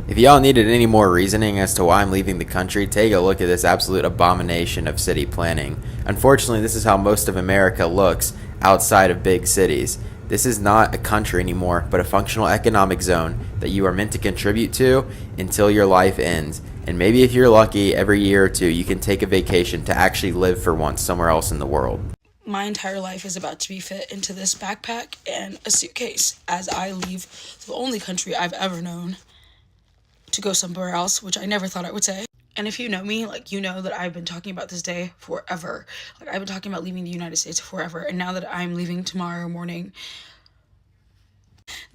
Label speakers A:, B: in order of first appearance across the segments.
A: If y'all needed any more reasoning as to why I'm leaving the country, take a look at this absolute abomination of city planning. Unfortunately, this is how most of America looks outside of big cities. This is not a country anymore, but a functional economic zone that you are meant to contribute to until your life ends. And maybe if you're lucky, every year or two, you can take a vacation to actually live for once somewhere else in the world.
B: My entire life is about to be fit into this backpack and a suitcase as I leave the only country I've ever known to go somewhere else, which I never thought I would say. And if you know me, like, you know that I've been talking about this day forever. Like, I've been talking about leaving the United States forever. And now that I'm leaving tomorrow morning,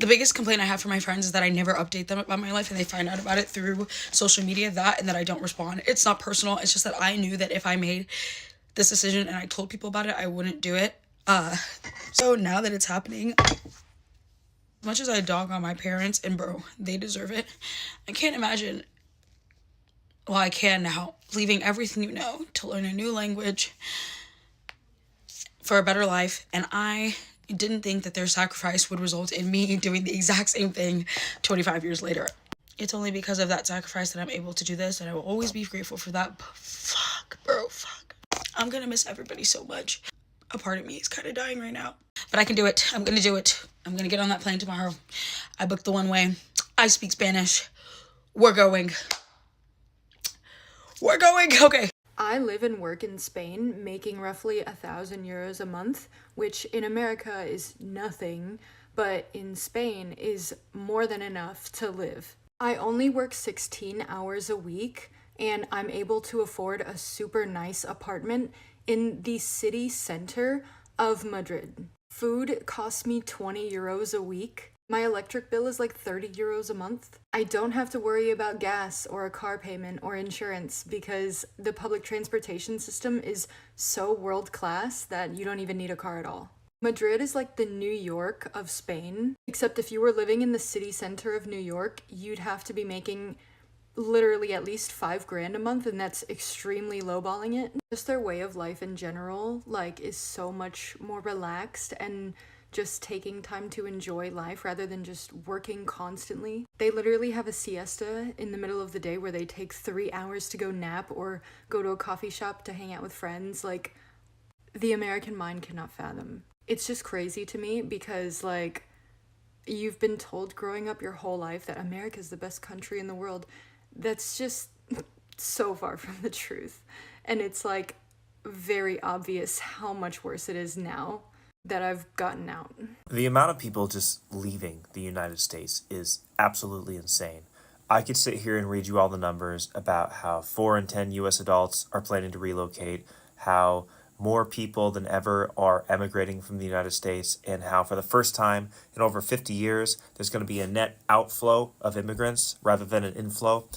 B: the biggest complaint I have from my friends is that I never update them about my life and they find out about it through social media, and that I don't respond. It's not personal. It's just that I knew that if I made this decision and I told people about it, I wouldn't do it. So now that it's happening, as much as I dog on my parents, and bro, they deserve it, I can't imagine, well, I can now, leaving everything you know to learn a new language for a better life. And I didn't think that their sacrifice would result in me doing the exact same thing 25 years later. It's only because of that sacrifice that I'm able to do this, and I will always be grateful for that. But fuck, bro, fuck. I'm gonna miss everybody so much. A part of me is kind of dying right now. But I can do it. I'm gonna do it. I'm gonna get on that plane tomorrow. I booked the one way. I speak Spanish. We're going. We're going. Okay.
C: I live and work in Spain, making roughly €1,000 a month, which in America is nothing, but in Spain is more than enough to live. I only work 16 hours a week, and I'm able to afford a super nice apartment in the city center of Madrid. Food costs me €20 a week. My electric bill is like €30 a month. I don't have to worry about gas or a car payment or insurance because the public transportation system is so world class that you don't even need a car at all. Madrid is like the New York of Spain, except if you were living in the city center of New York, you'd have to be making literally at least $5,000 a month, and that's extremely lowballing it. Just their way of life in general, like, is so much more relaxed and just taking time to enjoy life rather than just working constantly. They literally have a siesta in the middle of the day where they take 3 hours to go nap or go to a coffee shop to hang out with friends. Like, the American mind cannot fathom. It's just crazy to me because, like, you've been told growing up your whole life that America's the best country in the world. That's just so far from the truth. And it's, like, very obvious how much worse it is now that I've gotten out.
D: The amount of people just leaving the United States is absolutely insane. I could sit here and read you all the numbers about how 4 in 10 U.S. adults are planning to relocate, how more people than ever are emigrating from the United States, and how for the first time in over 50 years, there's going to be a net outflow of immigrants rather than an inflow.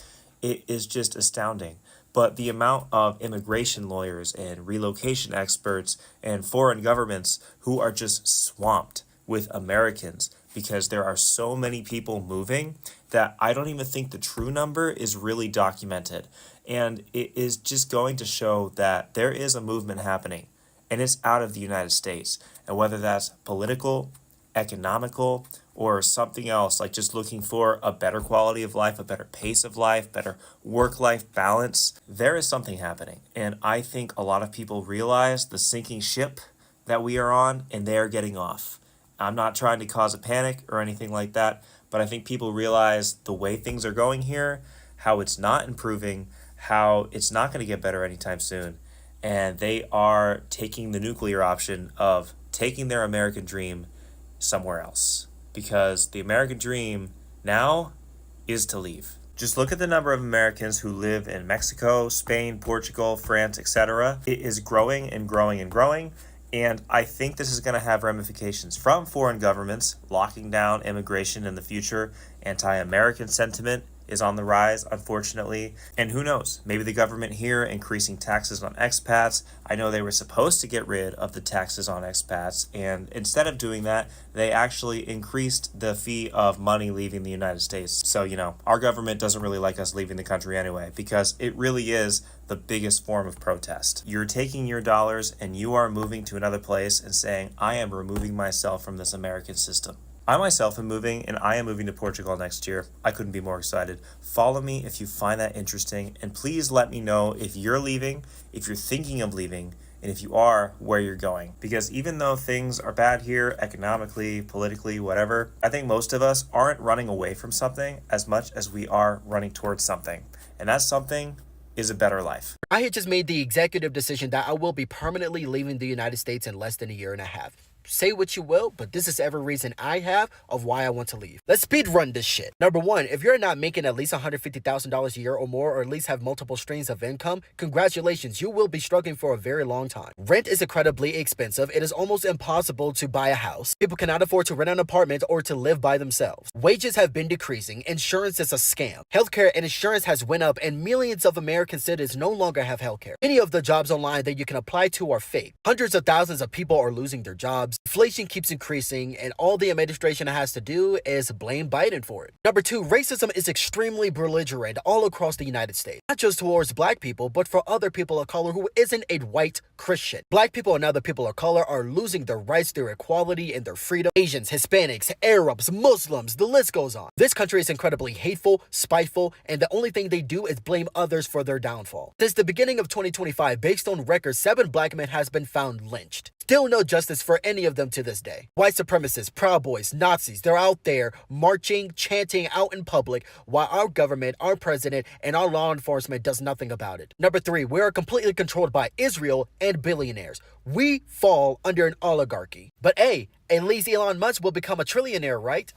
D: It is just astounding. But the amount of immigration lawyers and relocation experts and foreign governments who are just swamped with Americans because there are so many people moving that I don't even think the true number is really documented. And it is just going to show that there is a movement happening, and it's out of the United States. And whether that's political, economical, or something else, like just looking for a better quality of life, a better pace of life, better work-life balance, there is something happening. And I think a lot of people realize the sinking ship that we are on, and they are getting off. I'm not trying to cause a panic or anything like that, but I think people realize the way things are going here, how it's not improving, how it's not going to get better anytime soon. And they are taking the nuclear option of taking their American dream somewhere else. Because the American dream now is to leave. Just look at the number of Americans who live in Mexico, Spain, Portugal, France, etc. It is growing and growing and growing. And I think this is going to have ramifications from foreign governments locking down immigration in the future. Anti-American sentiment is on the rise, unfortunately. And who knows, maybe the government here increasing taxes on expats. I know they were supposed to get rid of the taxes on expats, and instead of doing that, they actually increased the fee of money leaving the United States. So, our government doesn't really like us leaving the country anyway, because it really is the biggest form of protest. You're taking your dollars and you are moving to another place and saying, I am removing myself from this American system. I myself am moving, and I am moving to Portugal next year. I couldn't be more excited. Follow me if you find that interesting, and please let me know if you're leaving, if you're thinking of leaving, and if you are, where you're going. Because even though things are bad here, economically, politically, whatever, I think most of us aren't running away from something as much as we are running towards something. And that something is a better life.
E: I had just made the executive decision that I will be permanently leaving the United States in less than a year and a half. Say what you will, but this is every reason I have of why I want to leave. Let's speed run this shit. Number one, if you're not making at least $150,000 a year or more, or at least have multiple streams of income, congratulations, you will be struggling for a very long time. Rent is incredibly expensive. It is almost impossible to buy a house. People cannot afford to rent an apartment or to live by themselves. Wages have been decreasing. Insurance is a scam. Healthcare and insurance has went up, and millions of American citizens no longer have healthcare. Many of the jobs online that you can apply to are fake. Hundreds of thousands of people are losing their jobs. Inflation keeps increasing, and all the administration has to do is blame Biden for it. Number two, racism is extremely belligerent all across the United States. Not just towards black people, but for other people of color who isn't a white Christian. Black people and other people of color are losing their rights, their equality, and their freedom. Asians, Hispanics, Arabs, Muslims, the list goes on. This country is incredibly hateful, spiteful, and the only thing they do is blame others for their downfall. Since the beginning of 2025, based on records, 7 black men has been found lynched. Still no justice for any of them to this day. White supremacists, Proud Boys, Nazis, they're out there marching, chanting out in public while our government, our president, and our law enforcement does nothing about it. Number 3, we are completely controlled by Israel and billionaires. We fall under an oligarchy. But hey, at least Elon Musk will become a trillionaire, right?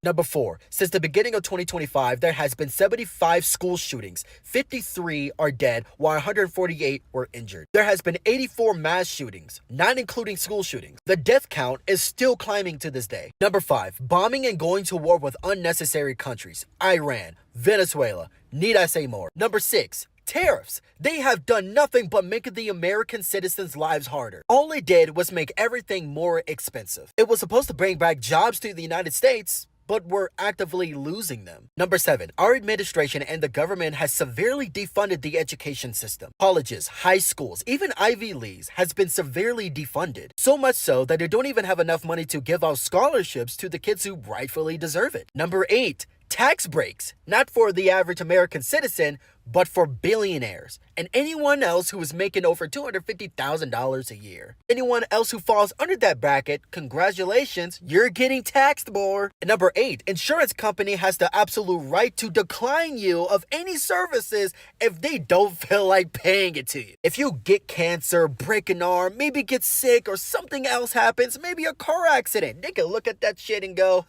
E: Number 4, since the beginning of 2025, there has been 75 school shootings. 53 are dead, while 148 were injured. There has been 84 mass shootings, not including school shootings. The death count is still climbing to this day. Number 5, bombing and going to war with unnecessary countries. Iran, Venezuela, need I say more? Number 6, tariffs. They have done nothing but make the American citizens' lives harder. All it did was make everything more expensive. It was supposed to bring back jobs to the United States, but we're actively losing them. Number 7, our administration and the government has severely defunded the education system. Colleges, high schools, even Ivy Leagues has been severely defunded. So much so that they don't even have enough money to give out scholarships to the kids who rightfully deserve it. Number 8, tax breaks, not for the average American citizen, but for billionaires and anyone else who is making over $250,000 a year. Anyone else who falls under that bracket, congratulations, you're getting taxed more. And number 8, insurance company has the absolute right to decline you of any services if they don't feel like paying it to you. If you get cancer, break an arm, maybe get sick or something else happens, maybe a car accident, they can look at that shit and go,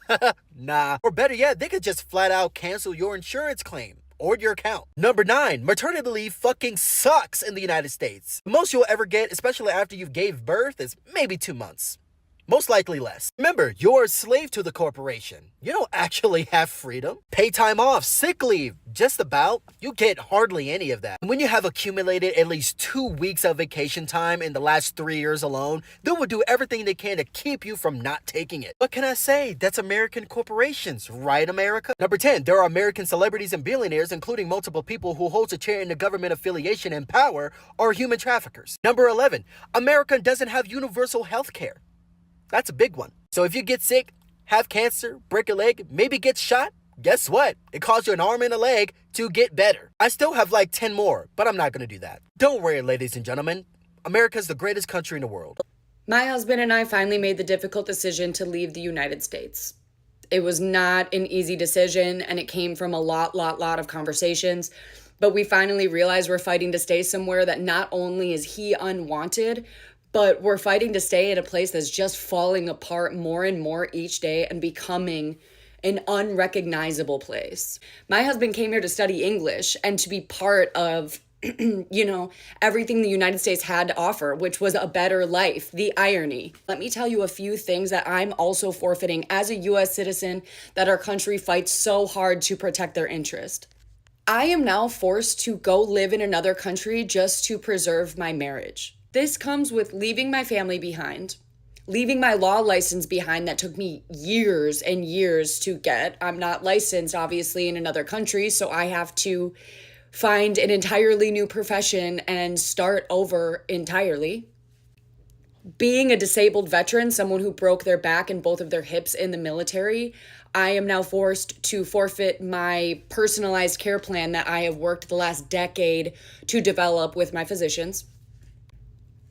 E: nah. Or better yet, they could just flat out cancel your insurance claim or your account. Number 9, maternity leave fucking sucks in the United States. The most you'll ever get, especially after you've gave birth, is maybe 2 months. Most likely less. Remember, you're a slave to the corporation. You don't actually have freedom. Pay time off, sick leave, just about. You get hardly any of that. And when you have accumulated at least 2 weeks of vacation time in the last 3 years alone, they will do everything they can to keep you from not taking it. What can I say? That's American corporations, right, America? Number 10, there are American celebrities and billionaires, including multiple people who hold a chair in the government affiliation and power, are human traffickers. Number 11, America doesn't have universal health care. That's a big one. So if you get sick, have cancer, break a leg, maybe get shot, guess what? It costs you an arm and a leg to get better. I still have like 10 more, but I'm not going to do that. Don't worry, ladies and gentlemen. America's the greatest country in the world.
F: My husband and I finally made the difficult decision to leave the United States. It was not an easy decision, and it came from a lot of conversations. But we finally realized we're fighting to stay somewhere that not only is he unwanted, but we're fighting to stay in a place that's just falling apart more and more each day and becoming an unrecognizable place. My husband came here to study English and to be part of, everything the United States had to offer, which was a better life, the irony. Let me tell you a few things that I'm also forfeiting as a U.S. citizen that our country fights so hard to protect their interest. I am now forced to go live in another country just to preserve my marriage. This comes with leaving my family behind, leaving my law license behind that took me years and years to get. I'm not licensed, obviously, in another country, so I have to find an entirely new profession and start over entirely. Being a disabled veteran, someone who broke their back and both of their hips in the military, I am now forced to forfeit my personalized care plan that I have worked the last decade to develop with my physicians.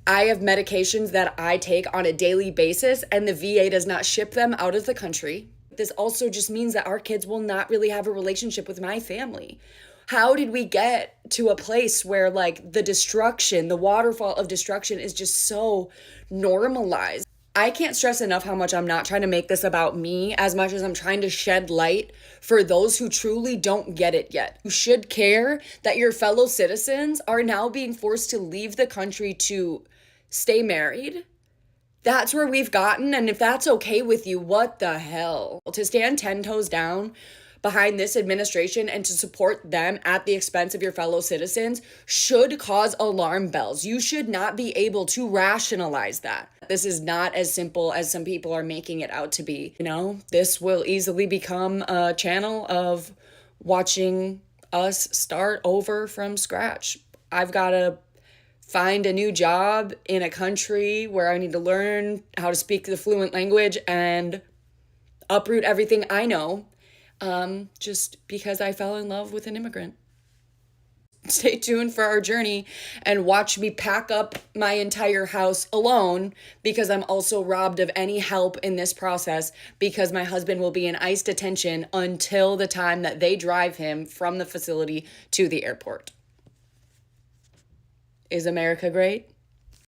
F: I have medications that I take on a daily basis, and the VA does not ship them out of the country. This also just means that our kids will not really have a relationship with my family. How did we get to a place where, like, the destruction, the waterfall of destruction is just so normalized? I can't stress enough how much I'm not trying to make this about me as much as I'm trying to shed light for those who truly don't get it yet. You should care that your fellow citizens are now being forced to leave the country to stay married. That's where we've gotten, and if that's okay with you, what the hell? To stand 10 toes down behind this administration and to support them at the expense of your fellow citizens should cause alarm bells. You should not be able to rationalize that. This is not as simple as some people are making it out to be. You know, this will easily become a channel of watching us start over from scratch. I've got to find a new job in a country where I need to learn how to speak the fluent language and uproot everything I know, just because I fell in love with an immigrant. Stay tuned for our journey and watch me pack up my entire house alone, because I'm also robbed of any help in this process because my husband will be in ICE detention until the time that they drive him from the facility to the airport. Is America great?